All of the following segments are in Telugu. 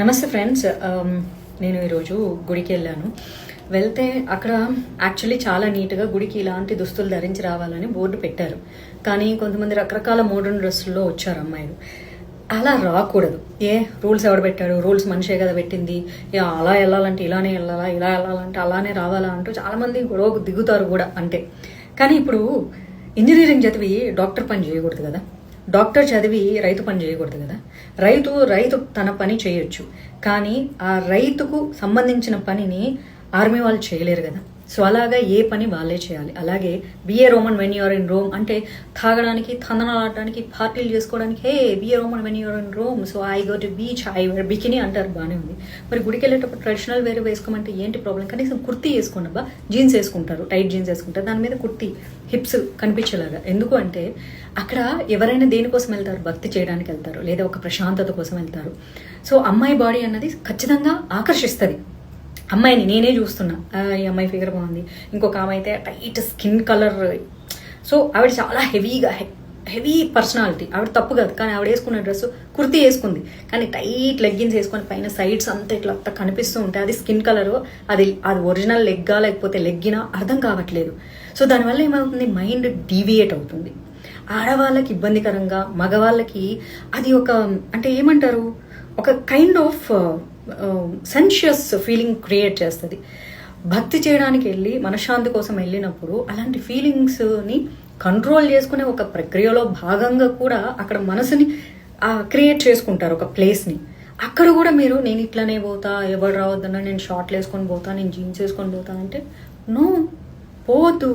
నమస్తే ఫ్రెండ్స్. నేను ఈరోజు గుడికి వెళ్ళాను. వెళ్తే అక్కడ యాక్చువల్లీ చాలా నీట్గా గుడికి ఇలాంటి దుస్తులు ధరించి రావాలని బోర్డు పెట్టారు. కానీ కొంతమంది రకరకాల మోడర్న్ డ్రెస్సుల్లో వచ్చారు అమ్మాయిలు. అలా రాకూడదు. రూల్స్ ఎవడు పెట్టాడు? రూల్స్ మనిషే కదా పెట్టింది. అలా వెళ్ళాలంటే ఇలానే వెళ్ళాలా, ఇలా వెళ్ళాలంటే అలానే రావాలా అంటూ చాలామంది గొడవ దిగుతారు కూడా. అంటే కానీ ఇప్పుడు ఇంజనీరింగ్ చదివి డాక్టర్ పని చేయకూడదు కదా, డాక్టర్ చదివి రైతు పని చేయకూడదు కదా. రైతు తన పని చేయొచ్చు, కానీ ఆ రైతుకు సంబంధించిన పనిని ఆర్మీ వాళ్ళు చేయలేరు కదా. సో అలాగా ఏ పని వాళ్ళే చేయాలి. అలాగే be a Roman when you're in Rome అంటే తాగడానికి, తందనాడడానికి, పార్టీలు చేసుకోవడానికి be a Roman when you're in Rome, so I go to beach, I wear bikini అంటారు. బాగానే ఉంది. మరి గుడికి వెళ్ళేటప్పుడు ట్రెడిషనల్ వేరే వేసుకోమంటే ఏంటి ప్రాబ్లం? కనీసం కుర్తీ వేసుకోండి అబ్బా. జీన్స్ వేసుకుంటారు, టైట్ జీన్స్ వేసుకుంటారు, దాని మీద కుర్తీ, హిప్స్ కనిపించేలాగా. ఎందుకు అంటే అక్కడ ఎవరైనా దేనికోసం వెళ్తారు? భక్తి చేయడానికి వెళ్తారు, లేదా ఒక ప్రశాంతత కోసం వెళ్తారు. సో అమ్మాయి బాడీ అన్నది ఖచ్చితంగా ఆకర్షిస్తుంది అమ్మాయిని. నేనే చూస్తున్నా, ఈ అమ్మాయి ఫిగర్ బాగుంది. ఇంకొక ఆమె అయితే టైట్ స్కిన్ కలర్. సో ఆవిడ చాలా హెవీ పర్సనాలిటీ. ఆవిడ తప్పు కాదు, కానీ ఆవిడ వేసుకున్న డ్రెస్ కుర్తీ వేసుకుంది, కానీ టైట్ లెగ్గిన్స్ వేసుకొని పైన సైడ్స్ అంతా ఇట్లా కనిపిస్తూ ఉంటే అది స్కిన్ కలర్, అది ఒరిజినల్ లెగ్గా లేకపోతే లెగ్గినా అర్థం కావట్లేదు. సో దానివల్ల ఏమవుతుంది? మైండ్ డీవియేట్ అవుతుంది. ఆడవాళ్ళకి ఇబ్బందికరంగా, మగవాళ్ళకి అది ఒక అంటే ఏమంటారు, ఒక kind of sensuous feeling create చేస్తుంది. భక్తి చేయడానికి వెళ్ళి మనశ్శాంతి కోసం వెళ్ళినప్పుడు అలాంటి ఫీలింగ్స్ని కంట్రోల్ చేసుకునే ఒక ప్రక్రియలో భాగంగా కూడా అక్కడ మనసుని క్రియేట్ చేసుకుంటారు, ఒక ప్లేస్ని. అక్కడ కూడా మీరు నేను ఇట్లనే పోతా, ఎవరు రావద్దన్నా, నేను షార్ట్లు వేసుకొని పోతా, నేను జీన్స్ వేసుకొని పోతా అంటే నో, పోవద్దు.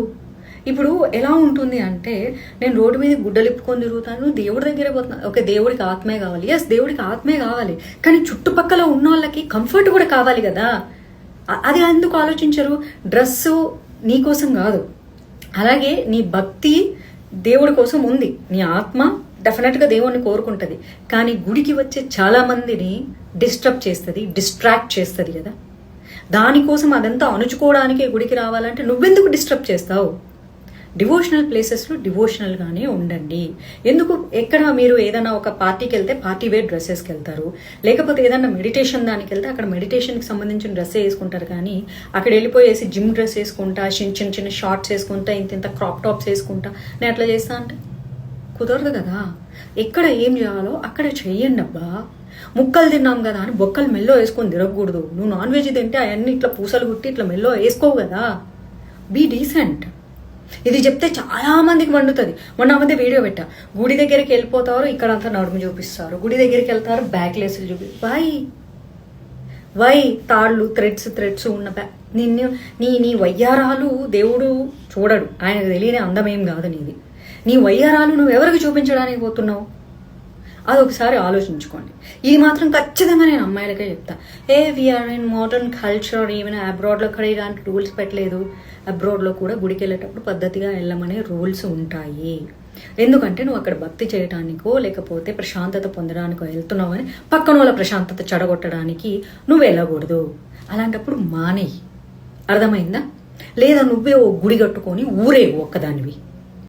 ఇప్పుడు ఎలా ఉంటుంది అంటే, నేను రోడ్డు మీద గుడ్డలిప్పుకొని తిరుగుతాను, దేవుడి దగ్గర పోతున్నాను. ఓకే, దేవుడికి ఆత్మే కావాలి. ఎస్, దేవుడికి ఆత్మే కావాలి, కానీ చుట్టుపక్కల ఉన్న వాళ్ళకి కంఫర్ట్ కూడా కావాలి కదా. అది ఎందుకు ఆలోచించరు? డ్రెస్సు నీ కోసం కాదు, అలాగే నీ భక్తి దేవుడి కోసం ఉంది. నీ ఆత్మ డెఫినెట్గా దేవుడిని కోరుకుంటుంది, కానీ గుడికి వచ్చే చాలా మందిని డిస్టర్బ్ చేస్తుంది, డిస్ట్రాక్ట్ చేస్తుంది కదా. దానికోసం అదంతా అణుచుకోవడానికి గుడికి రావాలంటే నువ్వెందుకు డిస్టర్బ్ చేస్తావు? డివోషనల్ ప్లేసెస్లో డివోషనల్గానే ఉండండి. ఎందుకు? ఎక్కడ మీరు ఏదైనా ఒక పార్టీకి వెళ్తే పార్టీ వేర్ డ్రెస్సెస్కి వెళ్తారు, లేకపోతే ఏదైనా మెడిటేషన్ దానికి వెళ్తే అక్కడ మెడిటేషన్కి సంబంధించిన డ్రెస్సే వేసుకుంటారు. కానీ అక్కడ వెళ్ళిపోయేసి జిమ్ డ్రెస్ వేసుకుంటా, చిన్న చిన్న షార్ట్స్ వేసుకుంటా, ఇంత క్రాప్ టాప్స్ వేసుకుంటా, నేను అట్లా చేస్తా అంటే కుదరదు కదా. ఎక్కడ ఏం చేయాలో అక్కడ చెయ్యండి అబ్బా. ముక్కలు తిన్నాం కదా అని బొక్కలు మెల్లో వేసుకొని తిరగకూడదు. నువ్వు నాన్ వెజ్ తింటే అవన్నీ ఇట్లా పూసలు కుట్టి ఇట్లా మెల్లో వేసుకోవు కదా. Be decent. ఇది చెప్తే చాలా మందికి మండుతుంది. మొన్న మధ్య వీడియో పెట్టా, గుడి దగ్గరికి వెళ్ళిపోతారు, ఇక్కడ అంతా నడుము చూపిస్తారు, గుడి దగ్గరికి వెళ్తారు, బ్యాక్ లేసులు వై తాళ్ళు థ్రెడ్స్ ఉన్న నీ వయ్యారాలు దేవుడు చూడడు. ఆయనకు తెలియని అందమేం కాదు నీది. నీ వయ్యారాలు నువ్వు ఎవరికి చూపించడానికి పోతున్నావు? అదొకసారి ఆలోచించుకోండి. ఇది మాత్రం ఖచ్చితంగా నేను అమ్మాయిలకే చెప్తా. We are in modern culture, even అబ్రాడ్లో కూడా ఇలాంటి రూల్స్ పెట్టలేదు. అబ్రాడ్లో కూడా గుడికి వెళ్ళేటప్పుడు పద్ధతిగా వెళ్ళమనే రూల్స్ ఉంటాయి. ఎందుకంటే నువ్వు అక్కడ భక్తి చేయడానికో లేకపోతే ప్రశాంతత పొందడానికో వెళ్తున్నావు, అని పక్కన వాళ్ళ ప్రశాంతత చెడగొట్టడానికి నువ్వు వెళ్ళకూడదు. అలాంటప్పుడు మానేయి. అర్థమైందా? లేదా నువ్వే ఓ గుడి కట్టుకొని ఊరేవు ఒక్కదానివి.